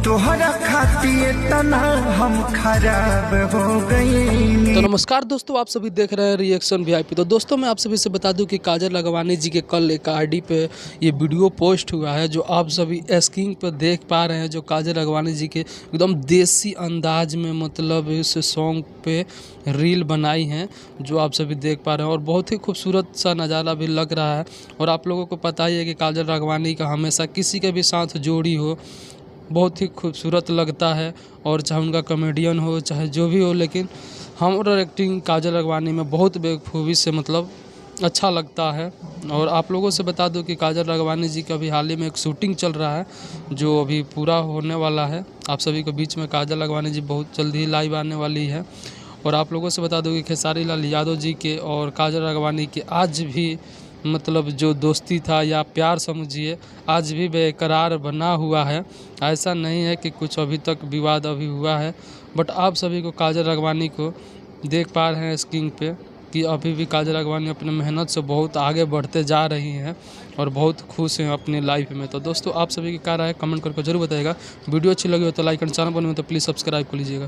तोहरा खातिर तना हम खराब हो गई। तो नमस्कार दोस्तों, आप सभी देख रहे हैं रिएक्शन वीआईपी। तो दोस्तों मैं आप सभी से बता दूं कि काजल राघवानी जी के कल एक आईडी पे ये वीडियो पोस्ट हुआ है जो आप सभी स्क्रीन पर देख पा रहे हैं। जो काजल राघवानी जी के एकदम देसी अंदाज में मतलब इस सॉन्ग पे रील बनाई हैं जो आप सभी देख पा रहे हैं और बहुत ही खूबसूरत सा नज़ारा भी लग रहा है। और आप लोगों को पता ही है कि काजल राघवानी का हमेशा किसी के भी साथ जोड़ी हो बहुत ही खूबसूरत लगता है, और चाहे उनका कॉमेडियन हो चाहे जो भी हो, लेकिन हम एक्टिंग काजल राघवानी में बहुत बेखूबी से मतलब अच्छा लगता है। और आप लोगों से बता दूं कि काजल राघवानी जी का अभी हाल ही में एक शूटिंग चल रहा है जो अभी पूरा होने वाला है। आप सभी के बीच में काजल राघवानी जी बहुत जल्दी ही लाइव आने वाली है। और आप लोगों से बता दूं कि खेसारी लाल यादव जी के और काजल राघवानी के आज भी मतलब जो दोस्ती था या प्यार समझिए आज भी बेकरार बना हुआ है। ऐसा नहीं है कि कुछ अभी तक विवाद अभी हुआ है, बट आप सभी को काजल राघवानी को देख पा रहे हैं स्क्रीन पे कि अभी भी काजल राघवानी अपने मेहनत से बहुत आगे बढ़ते जा रही हैं और बहुत खुश हैं अपनी लाइफ में। तो दोस्तों आप सभी की क्या राय है कमेंट करके जरूर बताइएगा। वीडियो अच्छी लगी हो तो लाइक एंड चैनल पर नहीं हो तो प्लीज़ सब्सक्राइब कर लीजिएगा।